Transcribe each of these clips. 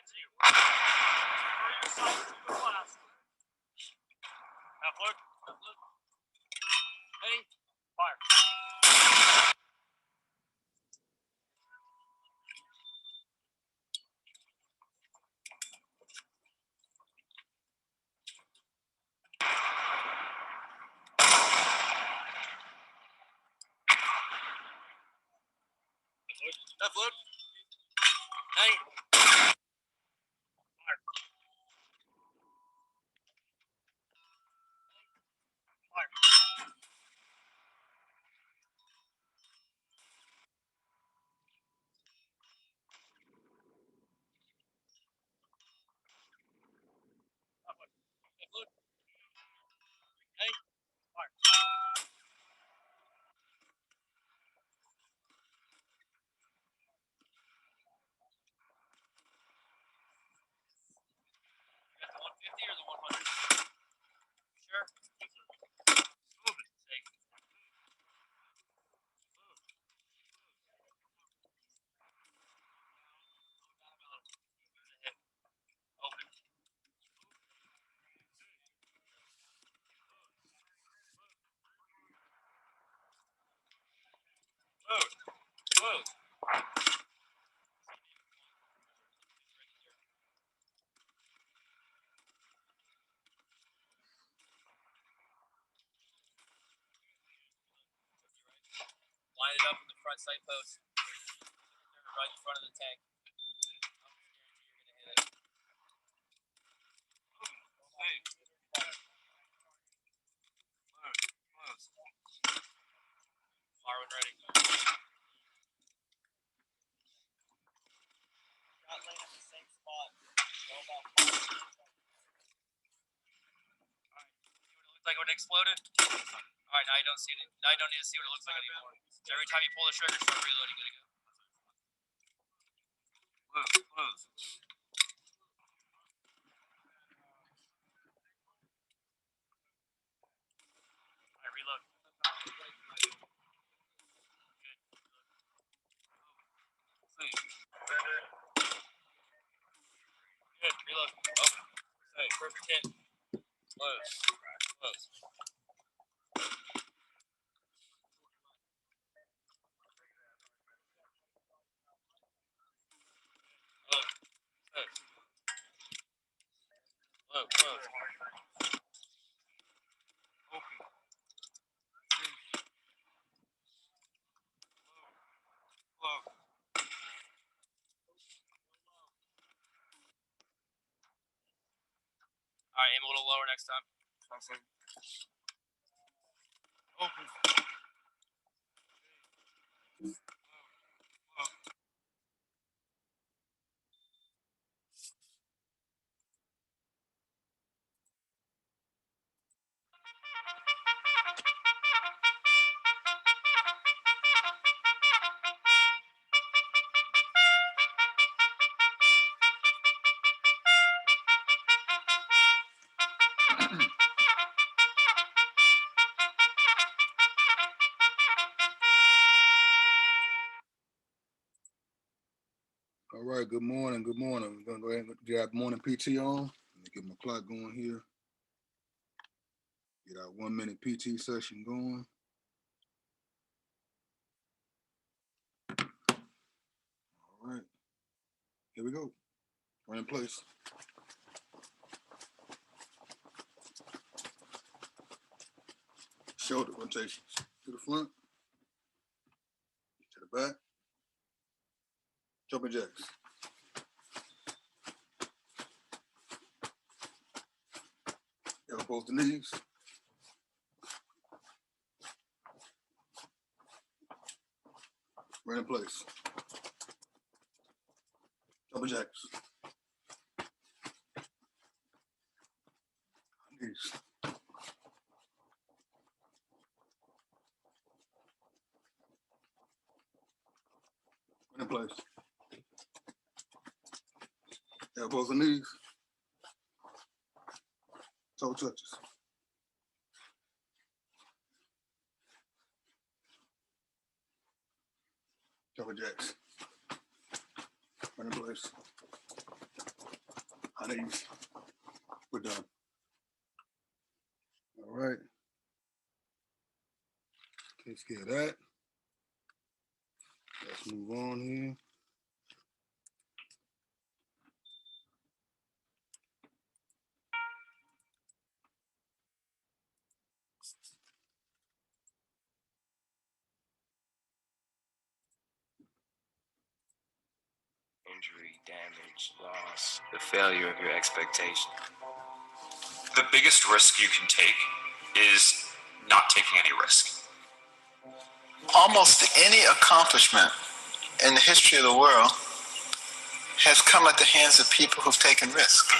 That's you. Throw your sight to the glass. Half look. Half look. Ready? Fire. Half look. Ready? Fire. Fire. Look. Hey, fire. You got the 150 or the 100? Sure. Move it. Safe. Hit. Open. Move. Move. Line it up with the front sight post. Right in front of the tank. You're gonna hit it. Hey. Close. Fire when ready. Not laying at the same spot. Go about 5 feet. Alright. See what it looks like when it exploded? Alright, now you don't see it. Now you don't need to see what it looks like anymore. So every time you pull the trigger, start reloading, gotta go. Close, close. Alright, reload. Good. Safe. Good, reload. Open. Safe. Perfect hit. Close. Close. Look. Safe. Look, close. Open. Low. Alright, aim a little lower next time. Open. All right, good morning, good morning. We're gonna go ahead and get morning PT on. Let me get my clock going here. Get our 1 minute PT session going. All right, here we go. We're in place. Shoulder rotations to the front, to the back. Jumping jacks. Elbows to knees. Right in place. Jumping jacks. Knees. Right in place. Elbows and knees. Toe touches. Jumping jacks. Right in place. I know you. We're done. All right. Takes care of that. Let's move on here. Injury, damage, loss, the failure of your expectation. The biggest risk you can take is not taking any risk. Almost any accomplishment in the history of the world has come at the hands of people who've taken risks.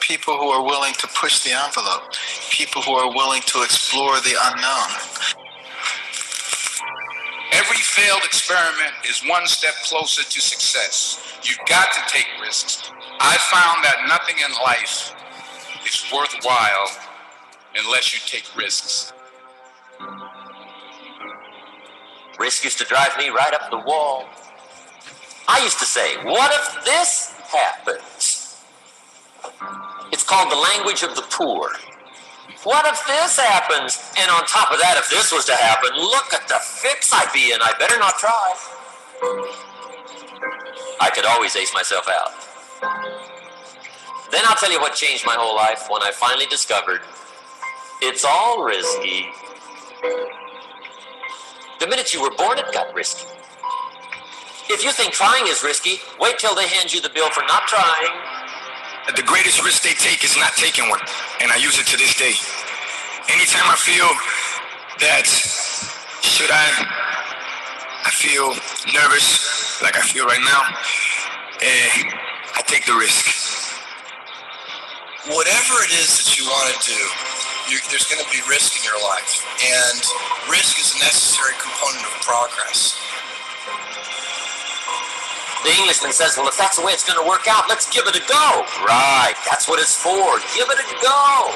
People who are willing to push the envelope. People who are willing to explore the unknown. Every failed experiment is one step closer to success. You've got to take risks. I found that nothing in life is worthwhile unless you take risks. Risk used to drive me right up the wall. I used to say, what if this happens? It's called the language of the poor. What if this happens? And on top of that, if this was to happen, look at the fix I'd be in. I better not try. I could always ace myself out. Then I'll tell you what changed my whole life when I finally discovered it's all risky. The minute you were born, it got risky. If you think trying is risky, wait till they hand you the bill for not trying. The greatest risk they take is not taking one, and I use it to this day. Anytime I feel that, I feel nervous, like I feel right now, I take the risk. Whatever it is that you want to do, there's going to be risk in your life, and risk is a necessary component of progress. The Englishman says, well, if that's the way it's going to work out, let's give it a go. Right, that's what it's for. Give it a go.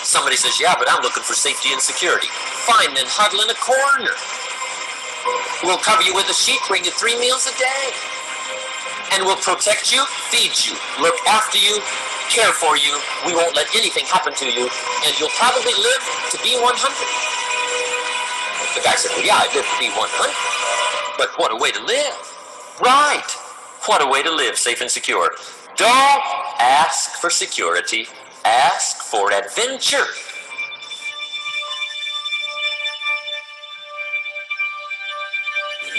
Somebody says, yeah, but I'm looking for safety and security. Fine, then huddle in a corner. We'll cover you with a sheet, bring you 3 meals a day. And we'll protect you, feed you, look after you, care for you. We won't let anything happen to you, and you'll probably live to be 100. The guy said, well, yeah, I'd live to be 100. But what a way to live. Right. What a way to live, safe and secure. Don't ask for security. Ask for adventure.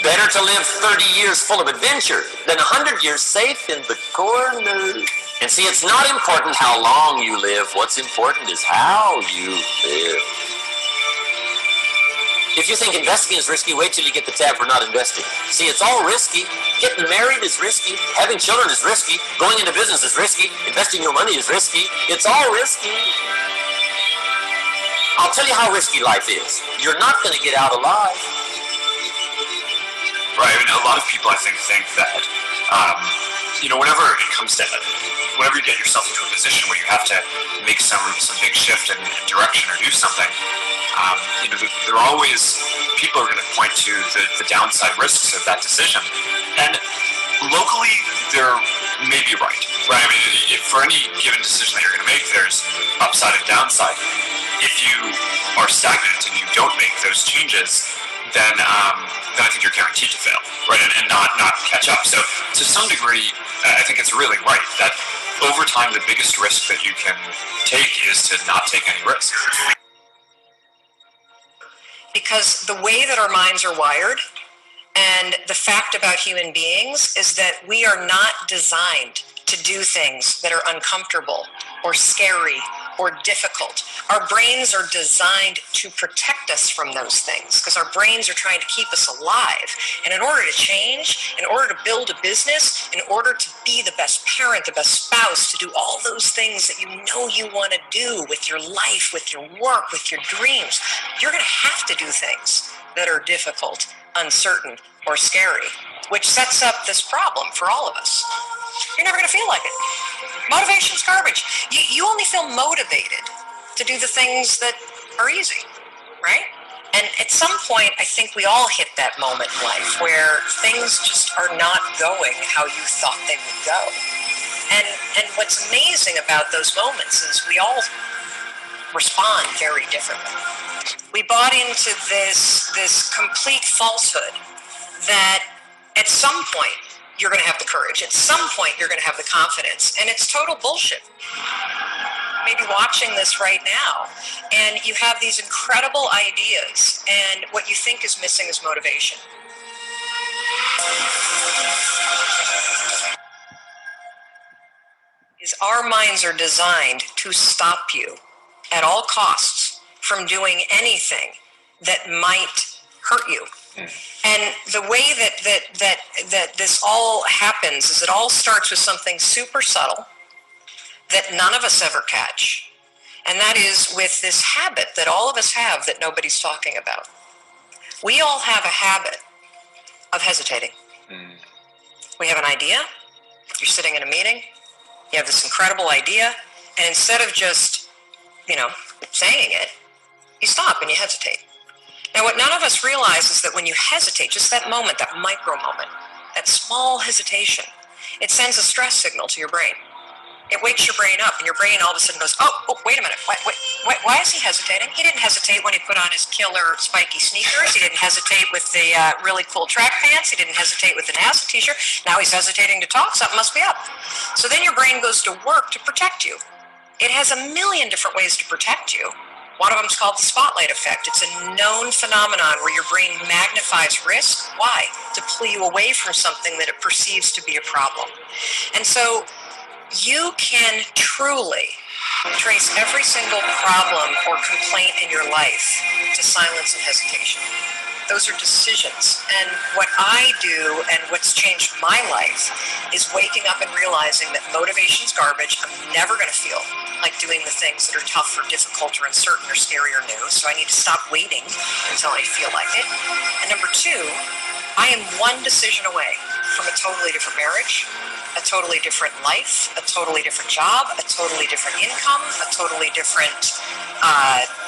Better to live 30 years full of adventure than 100 years safe in the corner. And see, it's not important how long you live. What's important is how you live. If you think investing is risky, wait till you get the tab for not investing. See, it's all risky. Getting married is risky. Having children is risky. Going into business is risky. Investing your money is risky. It's all risky. I'll tell you how risky life is. You're not going to get out alive. Right, I mean, a lot of people, I think that, whenever it comes to, whenever you get yourself into a position where you have to make some big shift in direction or do something, there are always people are going to point to the downside risks of that decision. And locally, they're maybe right? I mean, if for any given decision that you're going to make, there's upside and downside. If you are stagnant and you don't make those changes, then I think you're guaranteed to fail, right? And not catch up. So to some degree, I think it's really right that over time, the biggest risk that you can take is to not take any risk. Because the way that our minds are wired and the fact about human beings is that we are not designed to do things that are uncomfortable or scary or difficult. Our brains are designed to protect us from those things because our brains are trying to keep us alive. And in order to change, in order to build a business, in order to be the best parent, the best spouse, to do all those things that you know you want to do with your life, with your work, with your dreams, you're going to have to do things that are difficult, uncertain, or scary, which sets up this problem for all of us. You're never going to feel like it. Motivation's garbage. You only feel motivated to do the things that are easy, right? And at some point, I think we all hit that moment in life where things just are not going how you thought they would go. And what's amazing about those moments is we all respond very differently. We bought into this complete falsehood that at some point you're going to have the courage, at some point you're going to have the confidence, and it's total bullshit. Maybe watching this right now, and you have these incredible ideas, and what you think is missing is motivation. Is our minds are designed to stop you at all costs from doing anything that might hurt you. And the way that this all happens is it all starts with something super subtle that none of us ever catch. And that is with this habit that all of us have that nobody's talking about. We all have a habit of hesitating. We have an idea, you're sitting in a meeting, you have this incredible idea, and instead of just, saying it, you stop and you hesitate. Now, what none of us realize is that when you hesitate, just that moment, that micro moment, that small hesitation, it sends a stress signal to your brain. It wakes your brain up, and your brain all of a sudden goes, oh, wait a minute, why is he hesitating? He didn't hesitate when he put on his killer spiky sneakers. He didn't hesitate with the really cool track pants. He didn't hesitate with the NASA t-shirt. Now he's hesitating to talk. Something must be up. So then your brain goes to work to protect you. It has a million different ways to protect you. One of them is called the spotlight effect. It's a known phenomenon where your brain magnifies risk. Why? To pull you away from something that it perceives to be a problem. And so you can truly trace every single problem or complaint in your life to silence and hesitation. Those are decisions. And what I do and what's changed my life is waking up and realizing that motivation's garbage. I'm never going to feel like doing the things that are tough or difficult or uncertain or scary or new. So I need to stop waiting until I feel like it. And number two, I am one decision away from a totally different marriage, a totally different life, a totally different job, a totally different income, a totally different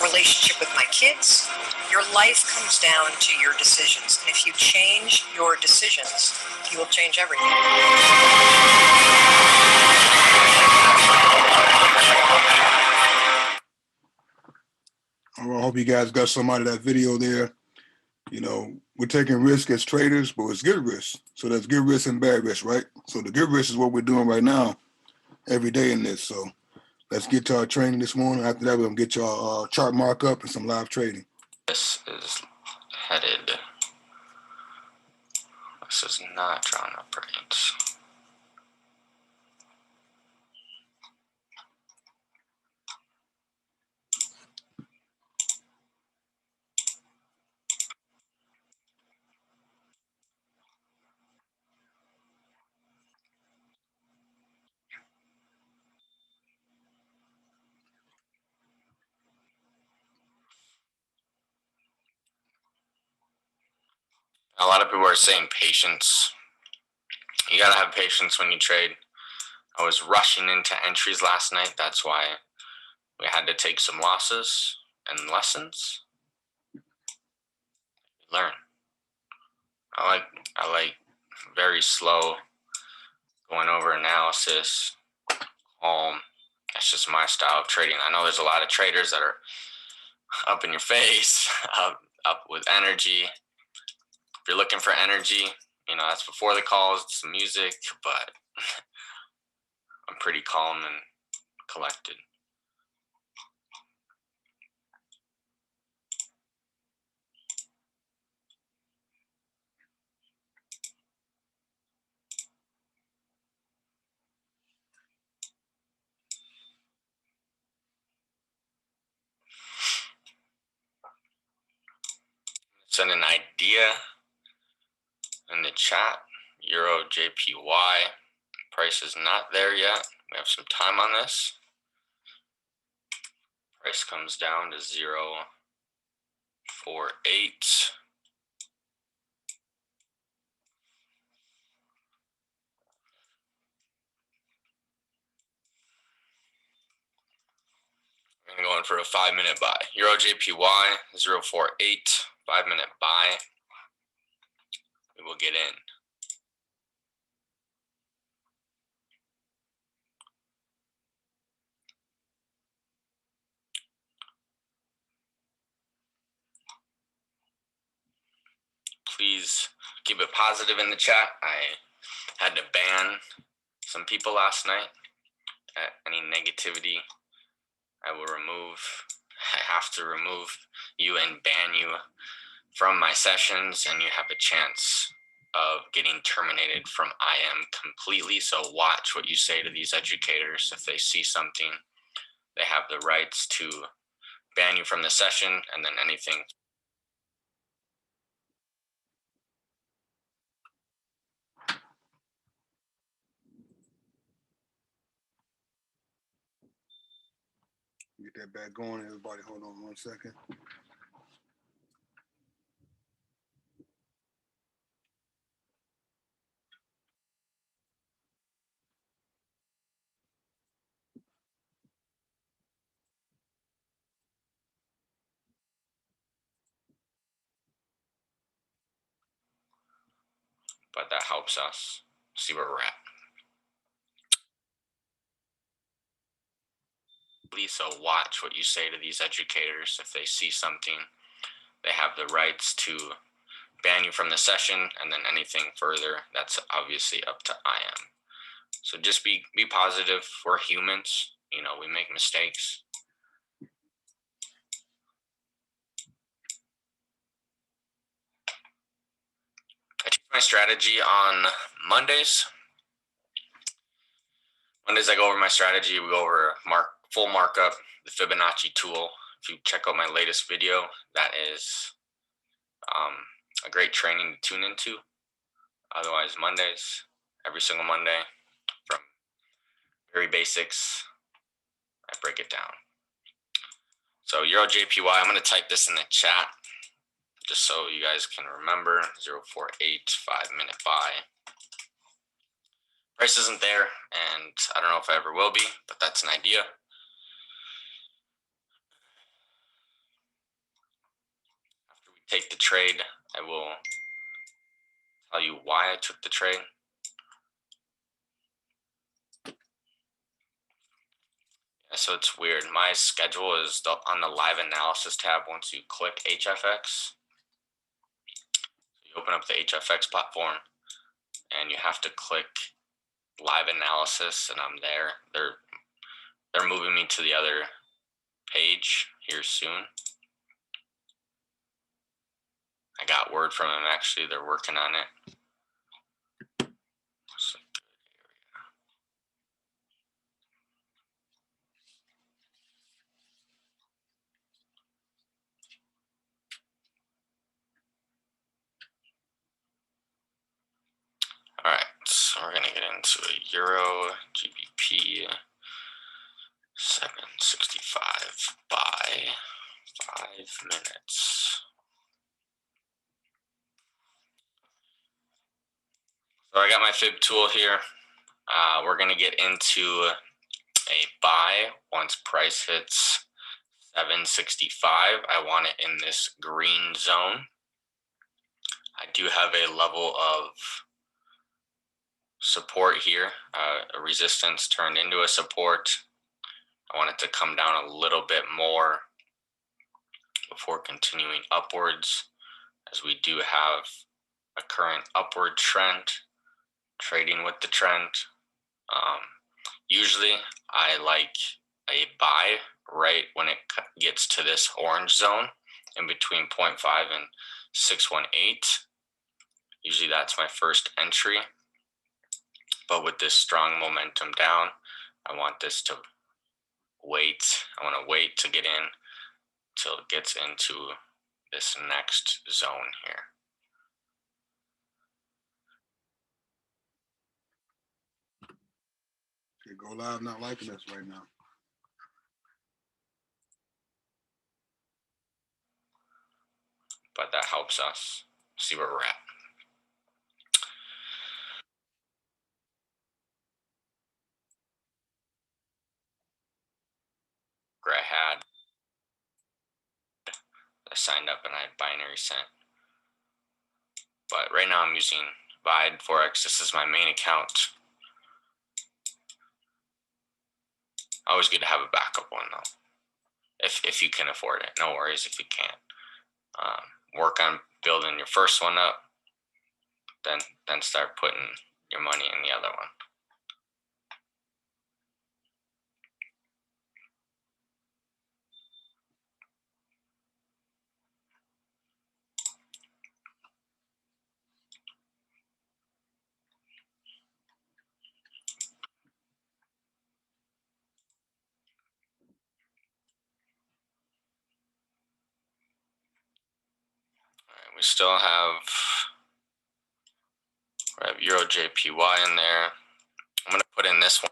relationship with my kids. Your life comes down to your decisions. And if you change your decisions, you will change everything. Well, I hope you guys got some out of that video there. We're taking risk as traders, but it's good risk. So there's good risk and bad risk, right? So the good risk is what we're doing right now, every day in this. So let's get to our training this morning. After that, we're going to get your chart markup and some live trading. This is headed. This is not drawn up right. A lot of people are saying patience. You gotta have patience when you trade. I was rushing into entries last night. That's why we had to take some losses and lessons. Learn. I like very slow going over analysis. That's just my style of trading. I know there's a lot of traders that are up in your face, up with energy. If you're looking for energy, that's before the calls, it's the music, but I'm pretty calm and collected. Send an idea in the chat. Euro JPY. Price is not there yet. We have some time on this. Price comes down to 0.48. I'm going to go going for a 5-minute buy. Euro JPY 048, 5-minute buy. We will get in. Please keep it positive in the chat. I had to ban some people last night. Any negativity, I will remove. I have to remove you and ban you from my sessions, and you have a chance of getting terminated from IM completely. So watch what you say to these educators. If they see something, they have the rights to ban you from the session, and then anything. Get that back going, everybody. Hold on 1 second. But that helps us see where we're at. So watch what you say to these educators. If they see something, they have the rights to ban you from the session, and then anything further, that's obviously up to IM. So just be positive. We're humans, you know, we make mistakes. I teach my strategy on Mondays. Mondays I go over my strategy. We go over full markup, the Fibonacci tool. If you check out my latest video, that is a great training to tune into. Otherwise, Mondays, every single Monday, from very basics, I break it down. So Euro JPY, I'm going to type this in the chat just so you guys can remember. 048, 5-minute buy. Price isn't there, and I don't know if I ever will be, but that's an idea. After we take the trade, I will tell you why I took the trade. Yeah, so it's weird. My schedule is on the live analysis tab. Once you click HFX, you open up the HFX platform, and you have to click live analysis, and I'm there. They're moving me to the other page here soon. I got word from them, actually. They're working on it. So, all right, so we're gonna get into a Euro GBP 765 by 5 minutes. So I got my fib tool here. We're gonna get into a buy once price hits 765. I want it in this green zone. I do have a level of support here, a resistance turned into a support. I want it to come down a little bit more before continuing upwards, as we do have a current upward trend, trading with the trend. Usually I like a buy right when it gets to this orange zone in between 0.5 and 618. Usually that's my first entry. But with this strong momentum down, I want this to wait. I want to wait to get in till it gets into this next zone here. Okay, go live not liking us right now. But that helps us see where we're at. Where I had I signed up and I had binary cent. But right now I'm using Vide Forex. This is my main account. Always good to have a backup one though, if you can afford it. No worries if you can't. Work on building your first one up, then start putting your money in the other one. We still have Euro JPY in there. I'm going to put in this one.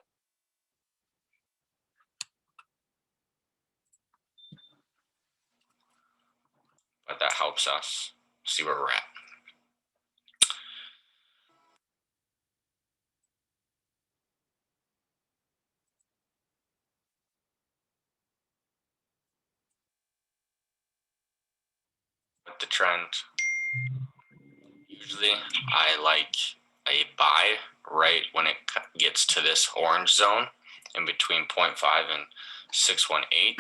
But that helps us see where we're at. With the trend, usually I like a buy right when it gets to this orange zone in between 0.5 and 618.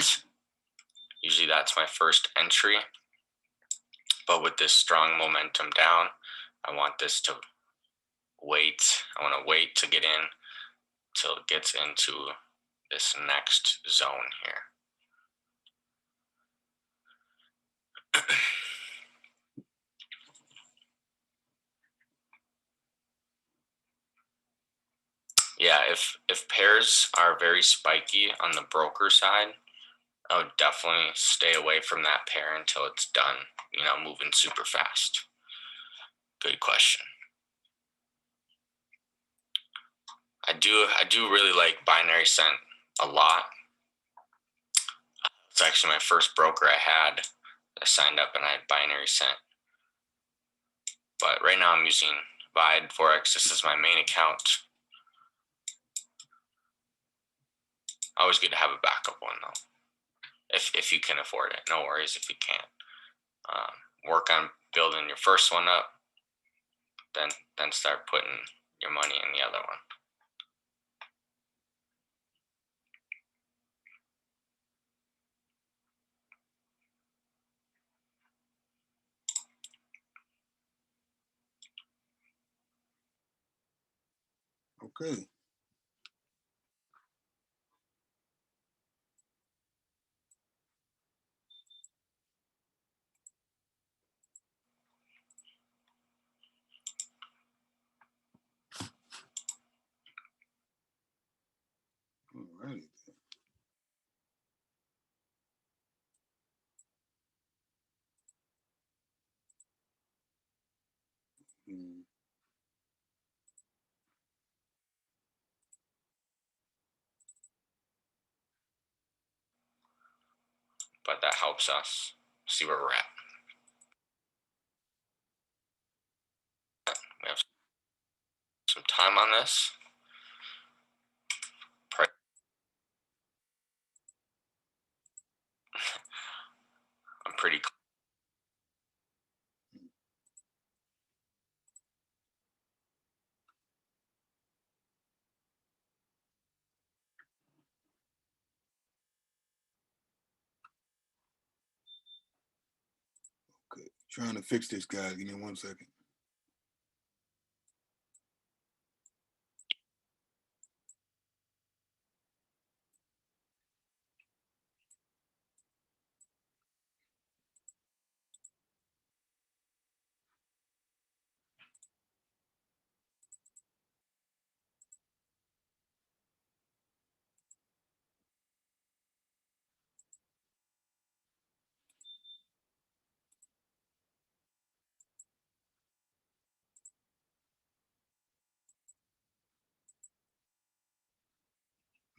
Usually that's my first entry. But with this strong momentum down, I want this to wait. I want to wait to get in till it gets into this next zone here. Yeah, if pairs are very spiky on the broker side, I would definitely stay away from that pair until it's done, moving super fast. Good question. I do really like binary cent a lot. It's actually my first broker I had. I signed up and I had binary cent. But right now I'm using Vide Forex. This is my main account. Always good to have a backup one though, if you can afford it. No worries if you can't. Work on building your first one up, then start putting your money in the other one. Okay. All right. But that helps us see where we're at. We have some time on this. I'm pretty close. Okay. Trying to fix this, guys. Give me 1 second.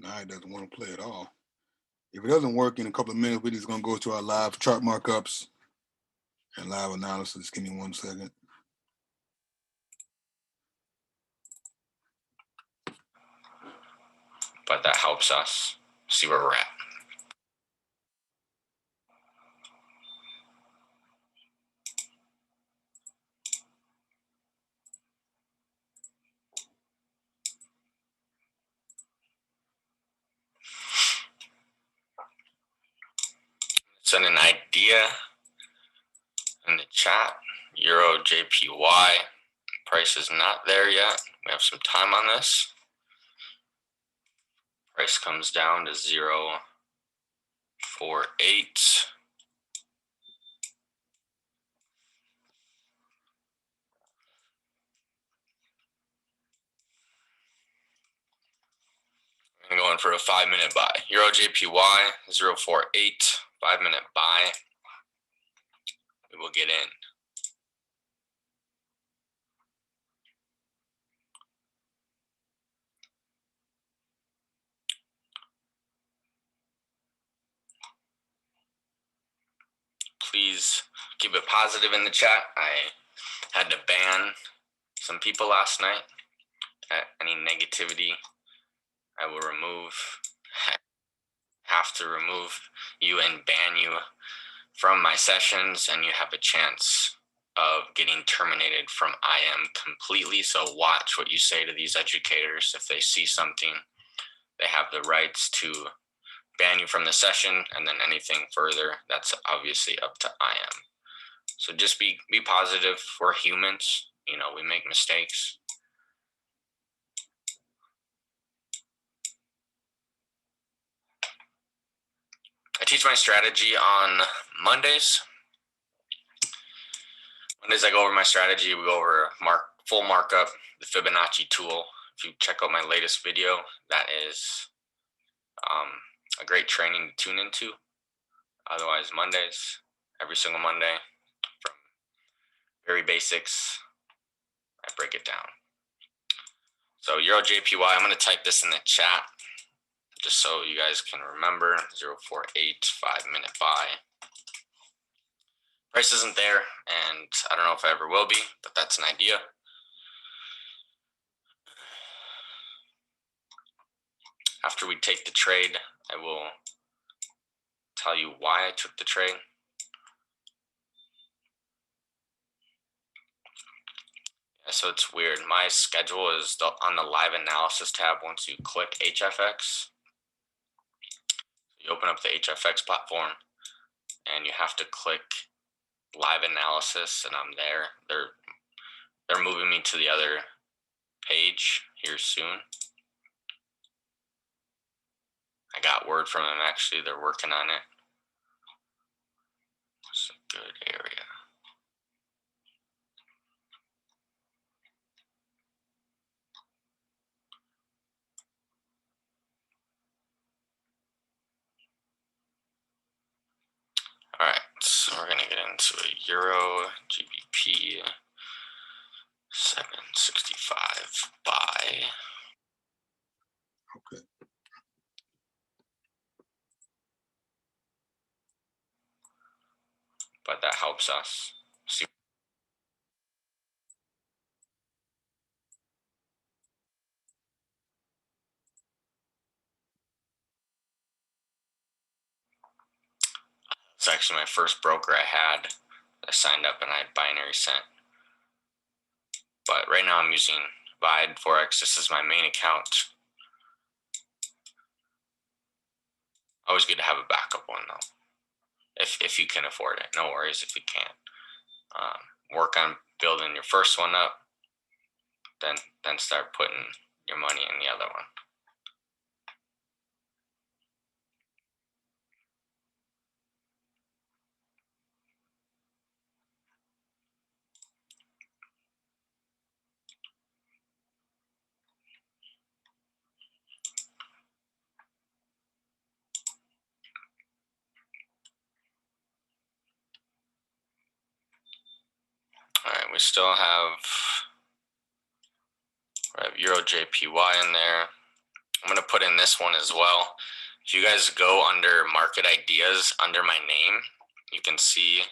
Now it doesn't want to play at all. If it doesn't work in a couple of minutes, we're just going to go to our live chart markups and live analysis. Give me 1 second. But that helps us see where we're at. Send an idea in the chat. Euro JPY. Price is not there yet. We have some time on this. Price comes down to 0.48. I'm going for a 5-minute buy. Euro JPY 0.48. 5-minute buy. We will get in. Please keep it positive in the chat. I had to ban some people last night. Any negativity, I will have to remove you and ban you from my sessions, and you have a chance of getting terminated from IM completely. So watch what you say to these educators. If they see something, they have the rights to ban you from the session, and then anything further, that's obviously up to IM. So just be positive. We're humans, you know, we make mistakes. I teach my strategy on Mondays. Mondays I go over my strategy. We go over full markup, the Fibonacci tool. If you check out my latest video, that is a great training to tune into. Otherwise, Mondays, every single Monday, from very basics, I break it down. So Euro JPY, I'm going to type this in the chat just so you guys can remember. 0.48, 5-minute buy. Price isn't there, and I don't know if I ever will be, but that's an idea. After we take the trade, I will tell you why I took the trade. Yeah, so it's weird. My schedule is on the live analysis tab. Once you click HFX, you open up the HFX platform, and you have to click live analysis, and I'm there. They're moving me to the other page here soon. I got word from them, actually. They're working on it. It's a good area. All right, so we're gonna get into a Euro GBP 765 buy. Okay. But that helps us see. It's actually my first broker I had. I signed up and I had binary cent. But right now I'm using Vide Forex. This is my main account. Always good to have a backup one though. If you can afford it. No worries if you can't. Work on building your first one up, then start putting your money in the other one. All right, we still have Euro JPY in there. I'm gonna put in this one as well. If you guys go under market ideas under my name, you can see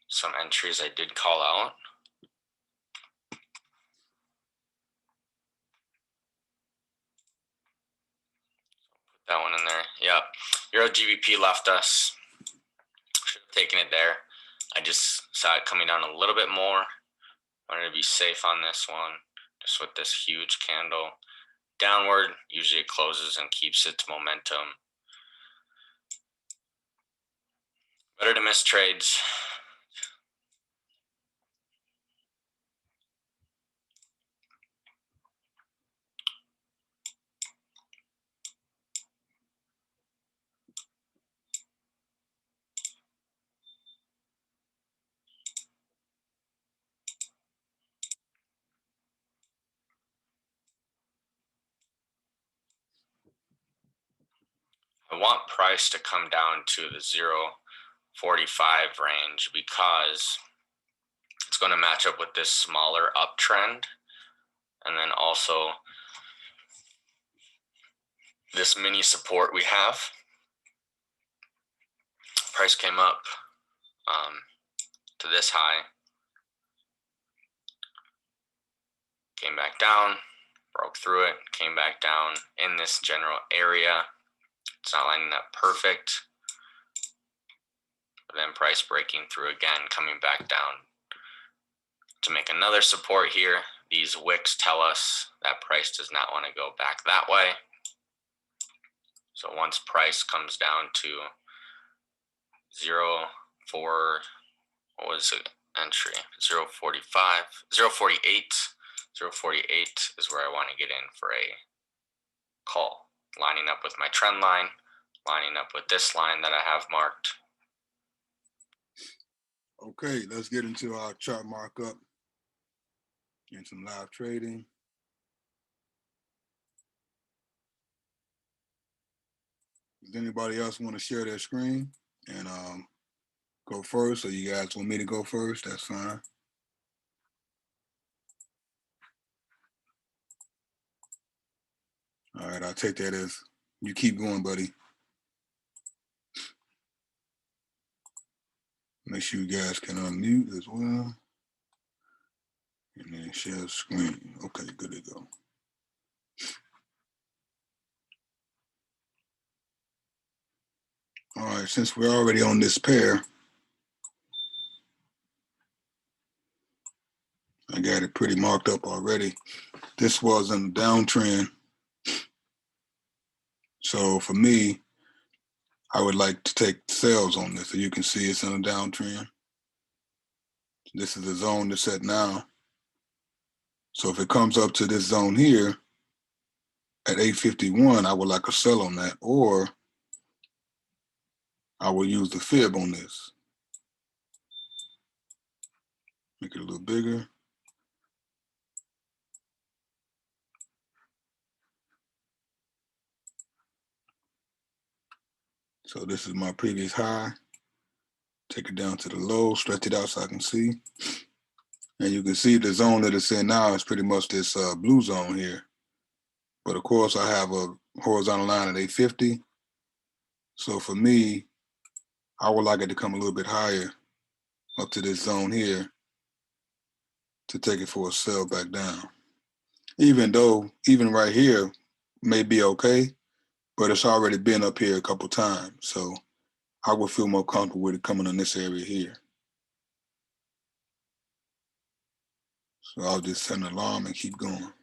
some entries I did call out. Put that one in there. Yep. Euro GBP left us. Should have taken it there. I just saw it coming down a little bit more. Wanted to be safe on this one. Just with this huge candle downward, usually it closes and keeps its momentum. Better to miss trades. I want price to come down to the 0.45 range because it's going to match up with this smaller uptrend, and then also this mini support we have. Price came up to this high, came back down, broke through it, came back down in this general area. It's not lining up perfect. But then price breaking through again, coming back down to make another support here. These wicks tell us that price does not want to go back that way. So once price comes down to 0.4, what was it? Entry 0.45, 0.48. 0.48 is where I want to get in for a call, lining up with my trend line, lining up with this line that I have marked. Okay, let's get into our chart markup and some live trading. Does anybody else want to share their screen and go first? Or you guys want me to go first? That's fine. All right, I'll take that as you keep going, buddy. Make sure you guys can unmute as well. And then share the screen. Okay, good to go. All right, since we're already on this pair, I got it pretty marked up already. This was in a downtrend. So for me, I would like to take sales on this. So you can see it's in a downtrend. This is the zone that's at now. So if it comes up to this zone here at 851, I would like a sell on that, or I will use the fib on this. Make it a little bigger. So this is my previous high. Take it down to the low, stretch it out so I can see. And you can see the zone that it's in now is pretty much this blue zone here. But of course I have a horizontal line at 850. So for me, I would like it to come a little bit higher up to this zone here to take it for a sell back down. Even though, even right here may be okay, but it's already been up here a couple times. So I would feel more comfortable with it coming in this area here. So I'll just set an alarm and keep going.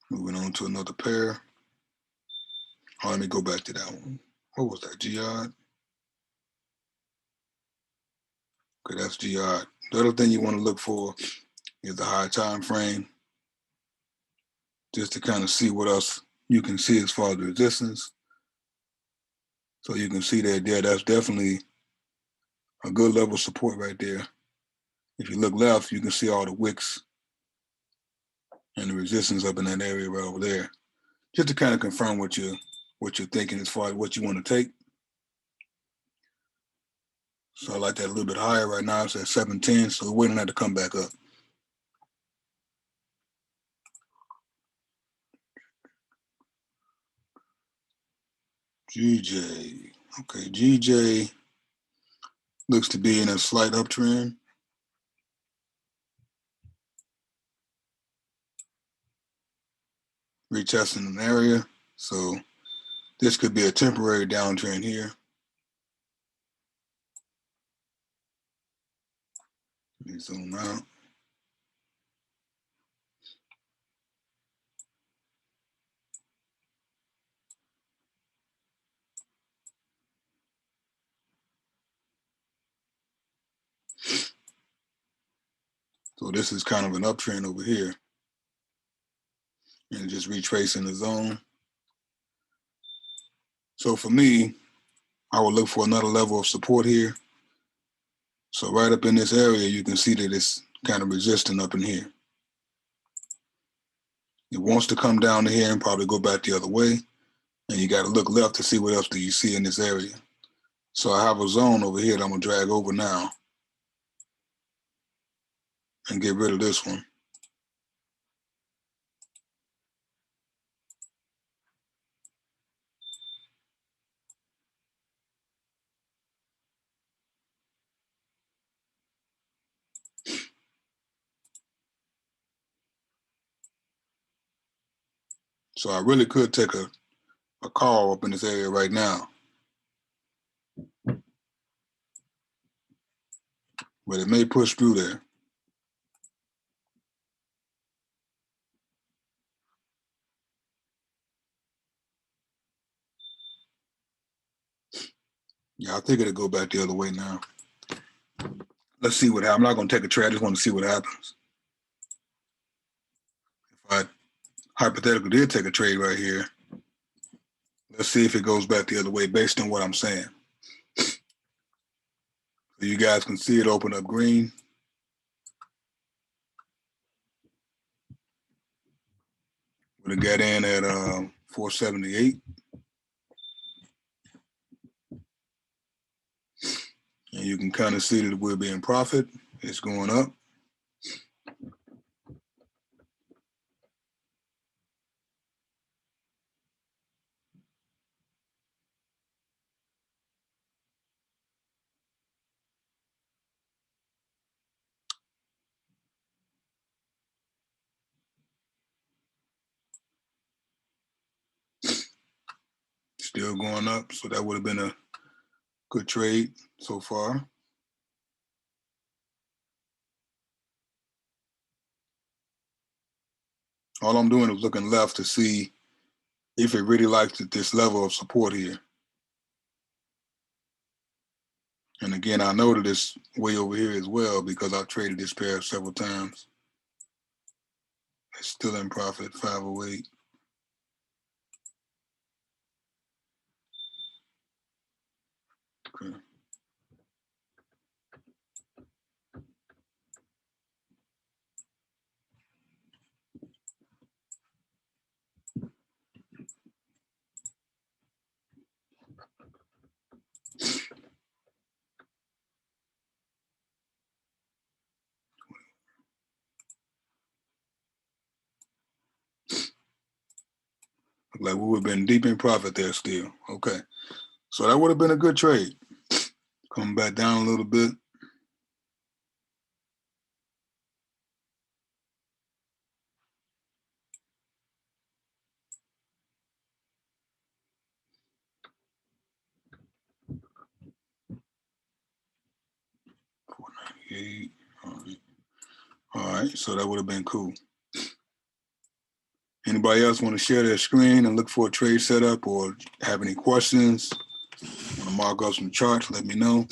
Moving on to another pair. Oh, let me go back to that one. What was that, GI? Okay, that's GI. The other thing you want to look for is the high time frame, just to kind of see what else you can see as far as the resistance. So you can see that there, that's definitely a good level of support right there. If you look left, you can see all the wicks and the resistance up in that area right over there, just to kind of confirm what you're thinking as far as what you want to take. So I like that a little bit higher right now. It's at 710, so we're waiting on that to come back up. GJ. Okay, GJ looks to be in a slight uptrend. Retesting an area. So this could be a temporary downtrend here. Let me zoom out. So this is kind of an uptrend over here. And just retracing the zone. So for me, I would look for another level of support here. So right up in this area, you can see that it's kind of resisting up in here. It wants to come down to here and probably go back the other way. And you got to look left to see what else do you see in this area. So I have a zone over here that I'm going to drag over now and get rid of this one. So I really could take a call up in this area right now. But it may push through there. Yeah, I think it'll go back the other way now. Let's see what happens. I'm not going to take a trade. I just want to see what happens. If I hypothetically did take a trade right here, let's see if it goes back the other way based on what I'm saying. So you guys can see it open up green. Would have got in at 478. And you can kind of see that we'll be in profit. It's going up. Still going up. So that would have been a good trade so far. All I'm doing is looking left to see if it really likes this level of support here. And again, I know that it's way over here as well because I've traded this pair several times. It's still in profit, 508. Okay. Look like we would have been deep in profit there still. Okay. So that would have been a good trade. Coming back down a little bit. $498. All right. All right. So that would have been cool. Anybody else want to share their screen and look for a trade setup or have any questions? Want to mark up some charts? Let me know.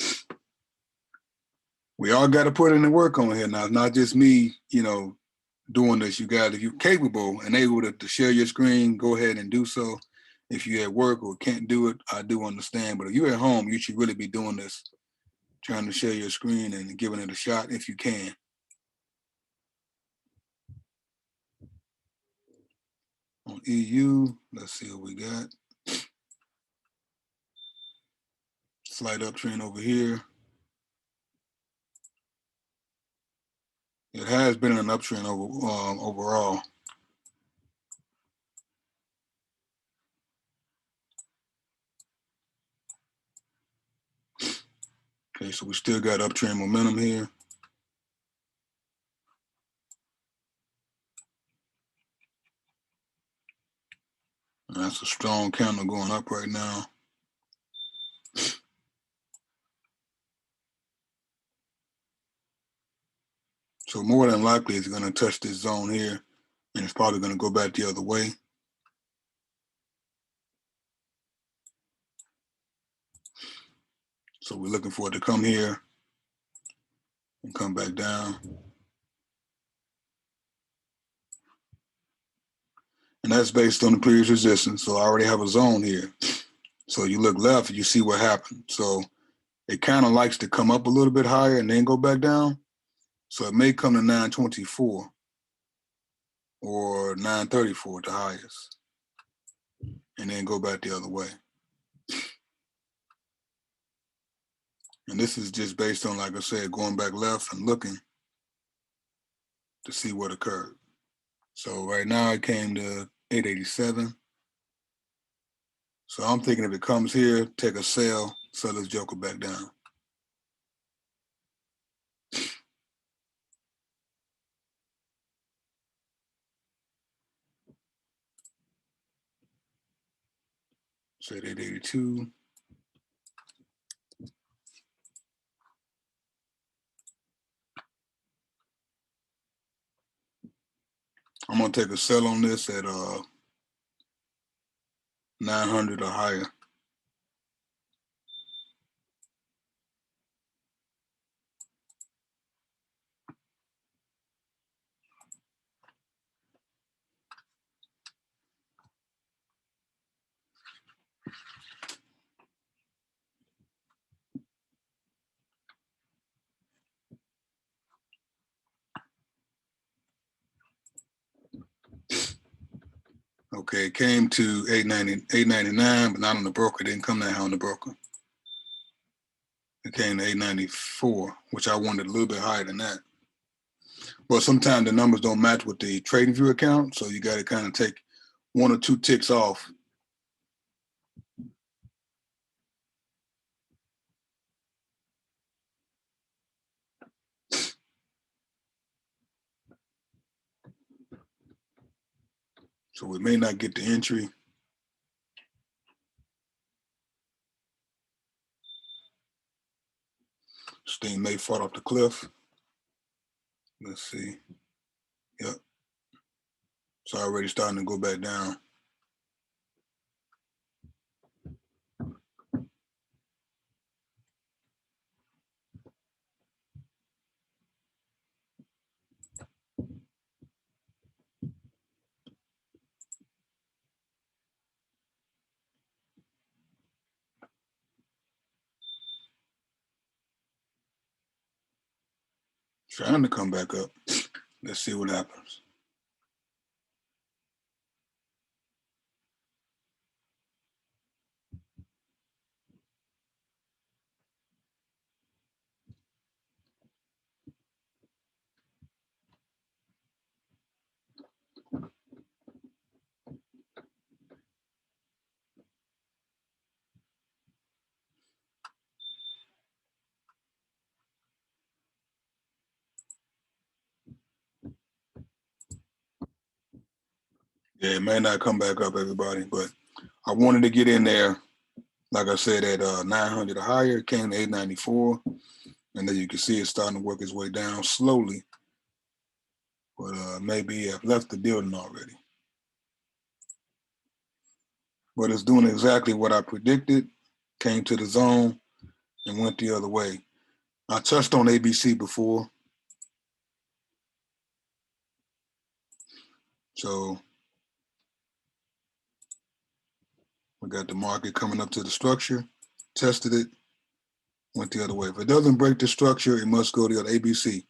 We all got to put in the work on here now. It's not just me, doing this. You guys, if you're capable and able to share your screen, go ahead and do so. If you're at work or can't do it, I do understand. But if you're at home, you should really be doing this, trying to share your screen and giving it a shot if you can. On EU, let's see what we got. Slight uptrend over here. It has been an uptrend overall. Okay, so we still got uptrend momentum here. And that's a strong candle going up right now. So more than likely it's going to touch this zone here, and it's probably going to go back the other way. So we're looking for it to come here and come back down. And that's based on the previous resistance. So I already have a zone here. So you look left, you see what happened. So it kind of likes to come up a little bit higher and then go back down. So it may come to 924 or 934 at the highest, and then go back the other way. And this is just based on, like I said, going back left and looking to see what occurred. So right now it came to 887. So I'm thinking if it comes here, take a sell this joker back down. So at 882. I'm gonna take a sell on this at 900 or higher. Okay, it came to 899, but not on the broker. It didn't come that high on the broker. It came to 894, which I wanted a little bit higher than that. Well, sometimes the numbers don't match with the trading view account, so you got to kind of take one or two ticks off. So we may not get the entry. This thing may fall off the cliff. Let's see. Yep. It's already starting to go back down. Trying to come back up. Let's see what happens. Yeah, it may not come back up, everybody, but I wanted to get in there, like I said, at 900 or higher. It came to 894, and then you can see it's starting to work its way down slowly, but maybe have left the building already. But it's doing exactly what I predicted, came to the zone and went the other way. I touched on ABC before. So we got the market coming up to the structure, tested it, went the other way. If it doesn't break the structure, it must go the other ABC.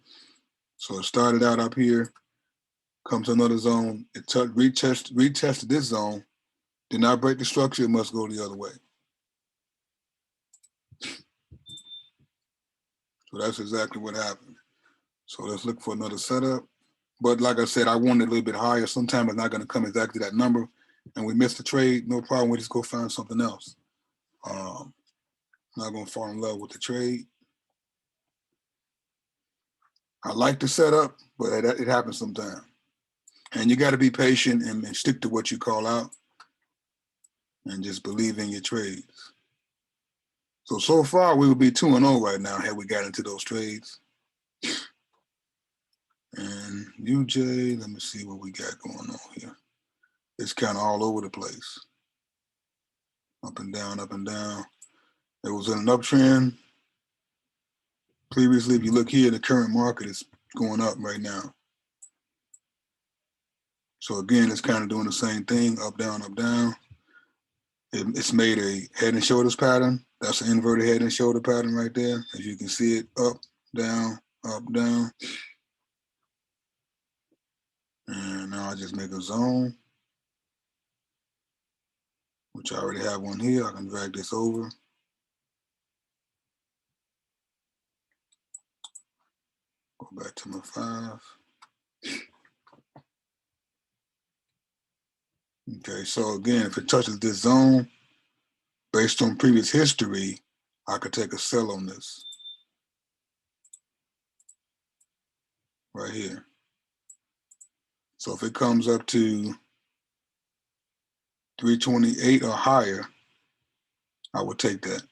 So it started out up here, comes to another zone, it retested this zone, did not break the structure, it must go the other way. So that's exactly what happened. So let's look for another setup. But like I said, I wanted a little bit higher. Sometimes it's not going to come exactly that number, and we missed the trade. No problem. We just go find something else. Not going to fall in love with the trade. I like the setup, but it happens sometimes. And you got to be patient and stick to what you call out, and just believe in your trades. So far we would be 2-0 right now had we got into those trades. And UJ, let me see what we got going on here. It's kind of all over the place. Up and down, up and down. It was in an uptrend previously. If you look here, the current market is going up right now. So again, it's kind of doing the same thing, up, down, up, down. It's made a head and shoulders pattern. That's an inverted head and shoulder pattern right there. As you can see it, up, down, up, down. And now I just make a zone, which I already have one here. I can drag this over. Go back to my 5. Okay, so again, if it touches this zone, based on previous history, I could take a sell on this right here. So if it comes up to 328 or higher, I would take that.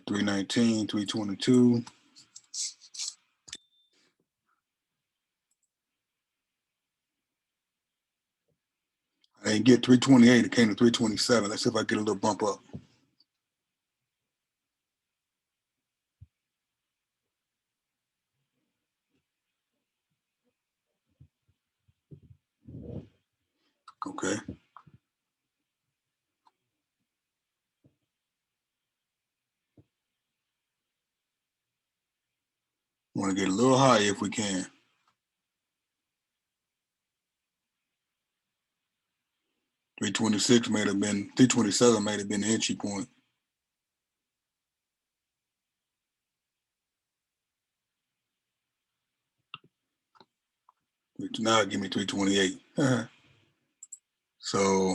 $319, $322. I didn't get 328, it came to 327. Let's see if I get a little bump up. Okay. Want to get a little higher if we can. $326 may have been, 327 may have been the entry point. Now give me 328. So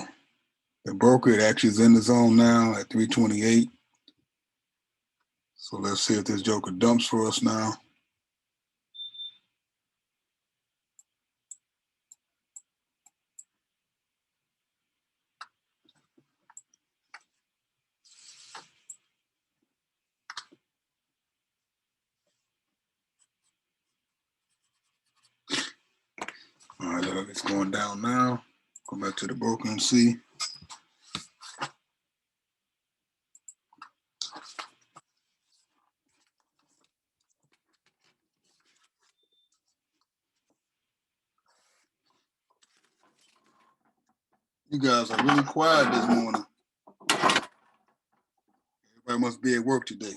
the broker, it actually is in the zone now at 328. So let's see if this joker dumps for us now. All right, it's going down now. Go back to the broker and see. You guys are really quiet this morning. Everybody must be at work today.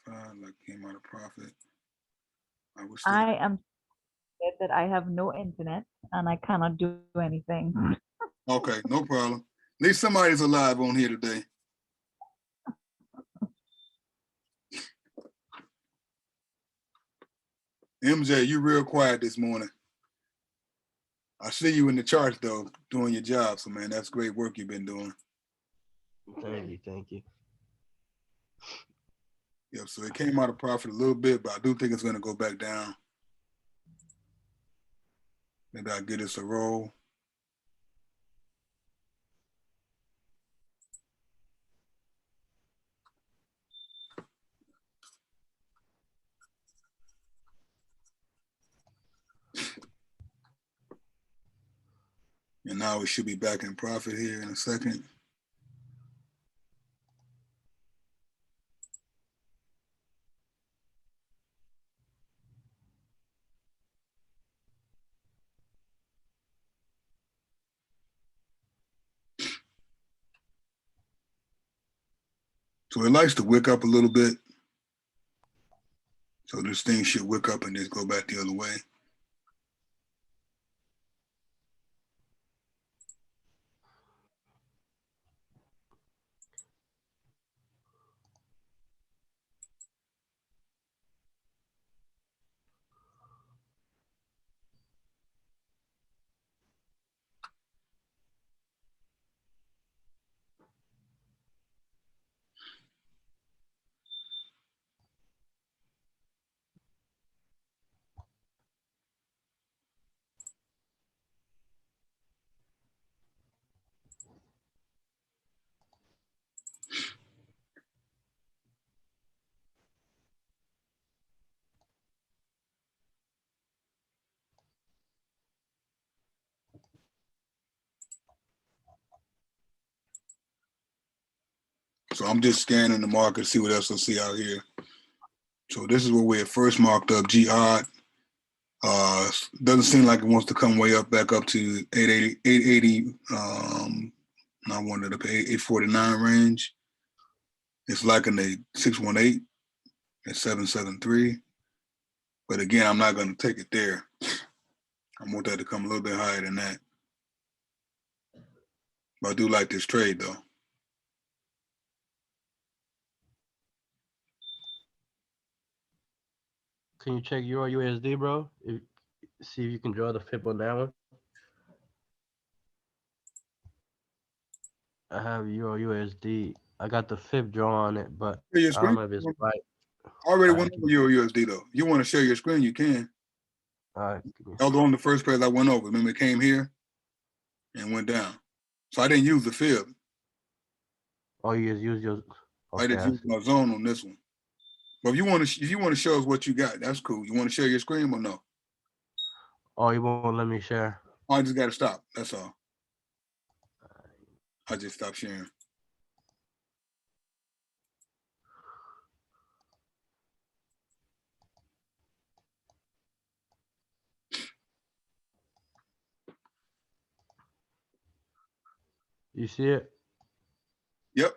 $25, like came out of profit. I am scared that I have no internet and I cannot do anything. Okay, no problem. At least somebody's alive on here today. MJ, you real quiet this morning. I see you in the charts though, doing your job. So man, that's great work you've been doing. Thank you, thank you. Yep, so it came out of profit a little bit, but I do think it's gonna go back down. Maybe I'll get us a roll. And now we should be back in profit here in a second. So it likes to wick up a little bit. So this thing should wick up and just go back the other way. So I'm just scanning the market, see what else I see out here. So this is where we had first marked up G-Odd. Doesn't seem like it wants to come way up, back up to 880, not one of the 849 range. It's liking the 618 at 773. But again, I'm not going to take it there. I want that to come a little bit higher than that. But I do like this trade though. Can you check Euro USD, bro? See if you can draw the fib on that one. I have Euro USD. I got the fib draw on it, but Share your I don't screen? know if it's right. I already went over Euro USD though. You want to share your screen, you can. All right. That was on the first page I went over. Remember, it came here and went down. So I didn't use the fib. Oh, you just use your. I just used my zone on this one. But if you want to show us what you got, that's cool. You want to share your screen or no? Oh, you won't let me share. I just got to stop. That's all. I just stopped sharing. You see it? Yep.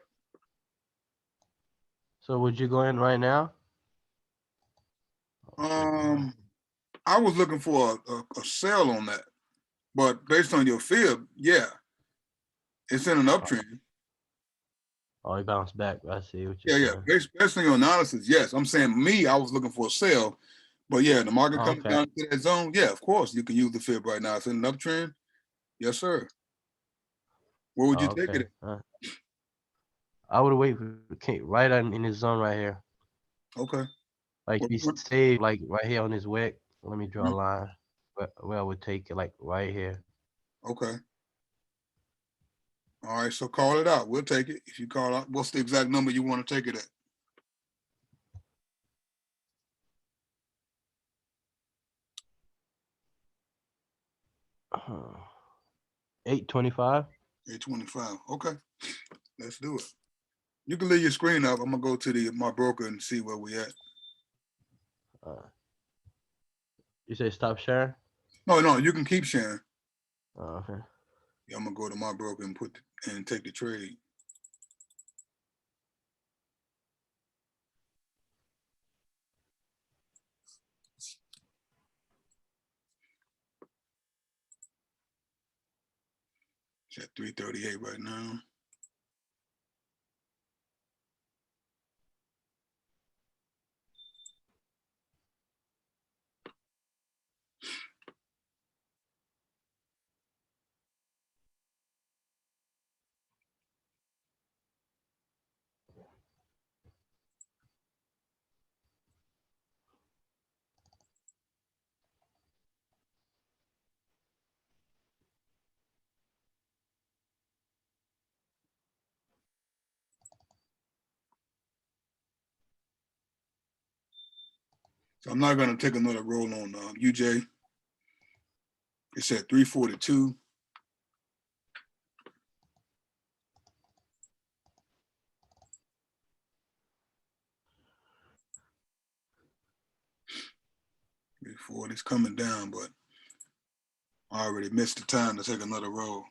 So would you go in right now? I was looking for a sell on that, but based on your fib, yeah, it's in an uptrend. Oh, it bounced back. I see what you're saying. Based on your analysis, yes. I'm saying me, I was looking for a sell, but yeah, the market coming down to that zone. Yeah, of course, you can use the fib right now. It's in an uptrend. Yes, sir. Where would you take it? I would wait for right in his zone right here. Okay. Like he stayed like right here on his wick. Let me draw a line where I would take it, like right here. Okay. All right, so call it out. We'll take it. If you call out, what's the exact number you want to take it at? Uh, 825. 825. Okay. Let's do it. You can leave your screen up. I'm gonna go to my broker and see where we at. You say stop sharing? No, you can keep sharing. Okay. Yeah, I'm gonna go to my broker and take the trade. It's at 338 right now. So I'm not gonna take another roll on UJ. It's at 342. It's coming down, but I already missed the time to take another roll.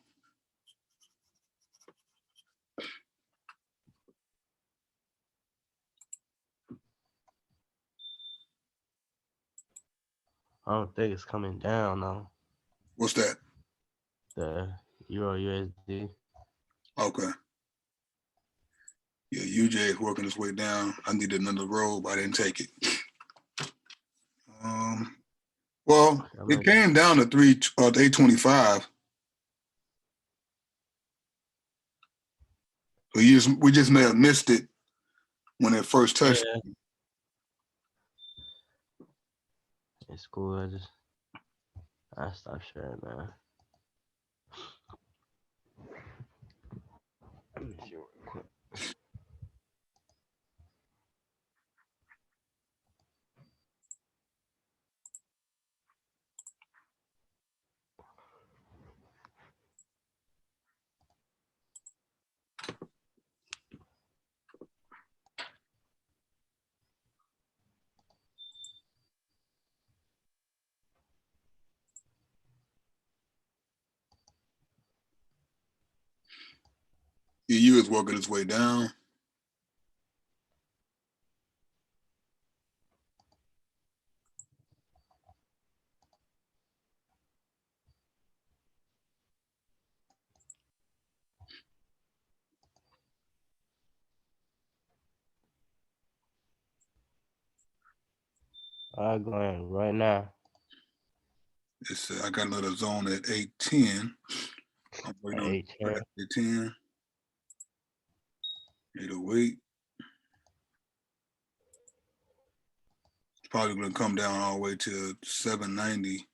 I don't think it's coming down though. What's that? The Euro USD. Okay. Yeah, UJ is working its way down. I needed another roll, but I didn't take it. Well, it came down to 825. So we just may have missed it when it first touched. Yeah. It's cool. I stopped sharing, man. Let me see real quick. EU is working its way down. I go in right now. It's I got another zone at 810. I'm waiting on 810. 810. 808. It's probably going to come down all the way to 790.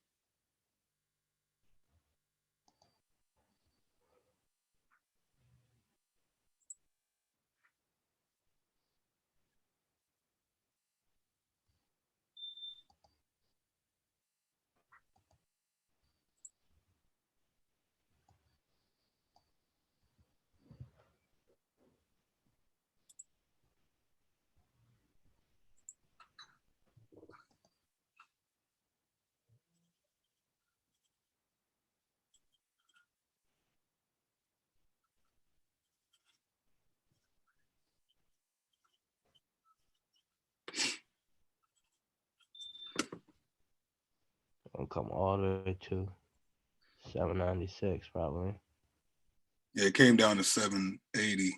I'll come all the way to 796 probably. Yeah, it came down to 780.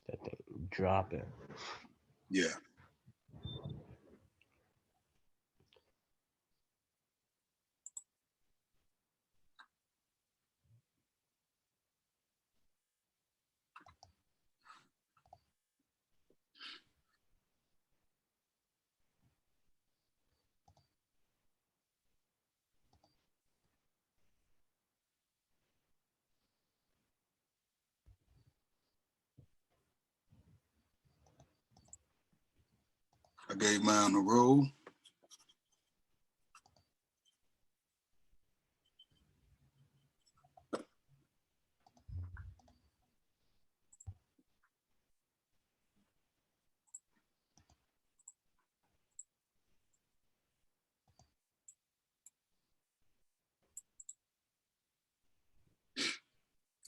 That thing dropping. Yeah. I gave mine a roll.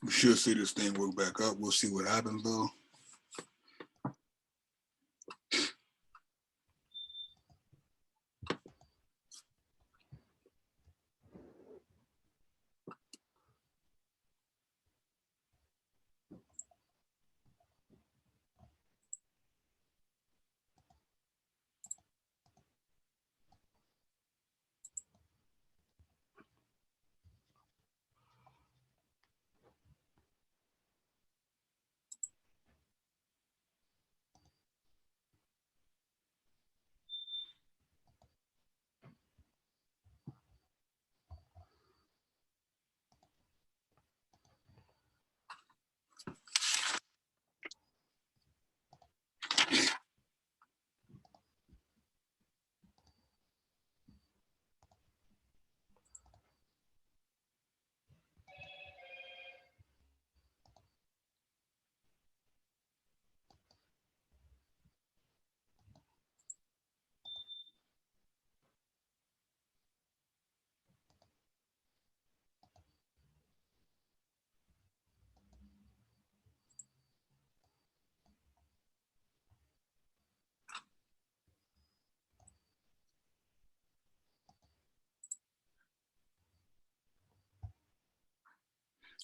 We should see this thing work back up. We'll see what happens though.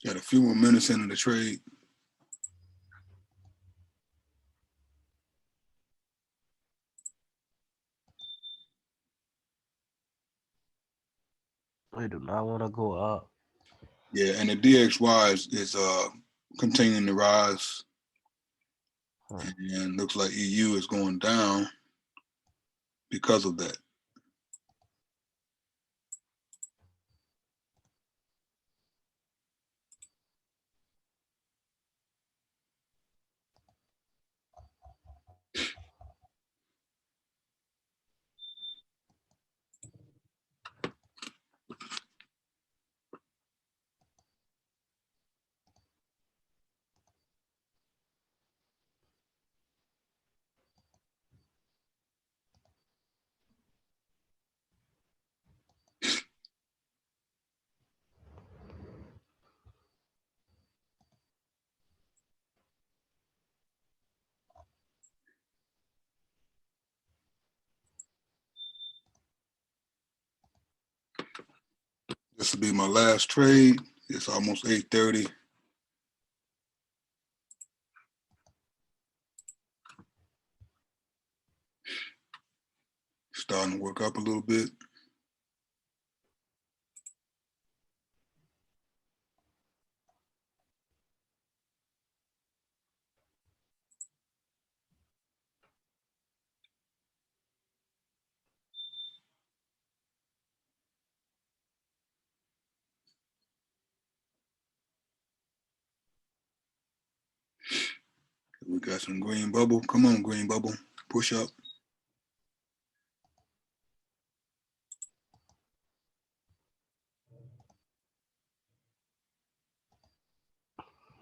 Got a few more minutes into the trade. I do not want to go up. Yeah, and the DXY is continuing to rise. And looks like EU is going down because of that. This will be my last trade. It's almost 8:30. Starting to work up a little bit. We got some green bubble. Come on, green bubble. Push up.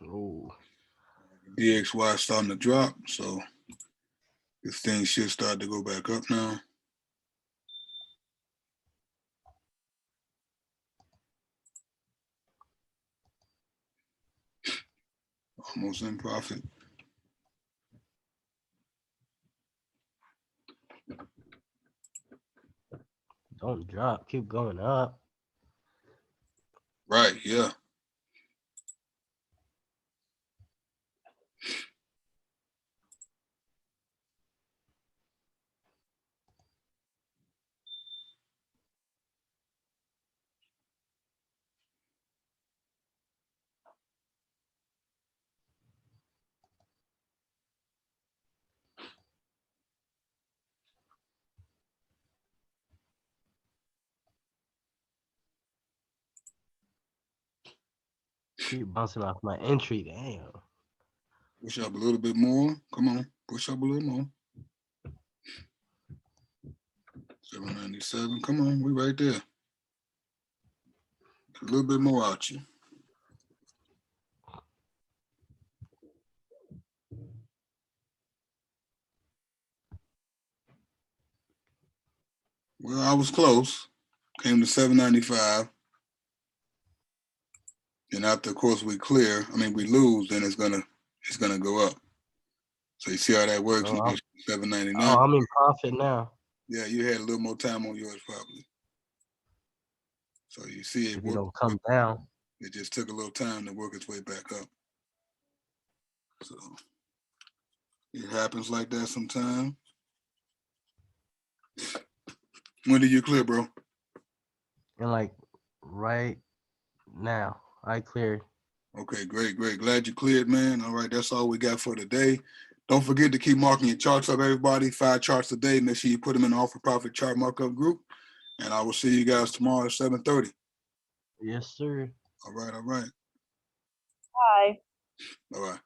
Oh. DXY is starting to drop, so this thing should start to go back up now. Almost in profit. Don't drop. Keep going up. Right, yeah. Keep bouncing off my entry. Damn. Push up a little bit more. Come on, push up a little more. 797. Come on, we right there. A little bit more out you. Well, I was close. Came to 795. And after, of course, we lose, then it's gonna go up. So you see how that works? Oh, 799. oh, I'm in profit now. Yeah, you had a little more time on yours probably. So you see it If it don't come down. It just took a little time to work its way back up. So it happens like that sometimes. When did you clear, bro? And like right now, I cleared. Okay, great. Glad you cleared, man. All right, that's all we got for today. Don't forget to keep marking your charts up, everybody. 5 charts a day. Make sure you put them in the Offer Profit Chart Markup group. And I will see you guys tomorrow at 7:30. Yes, sir. All right. Bye. Bye-bye.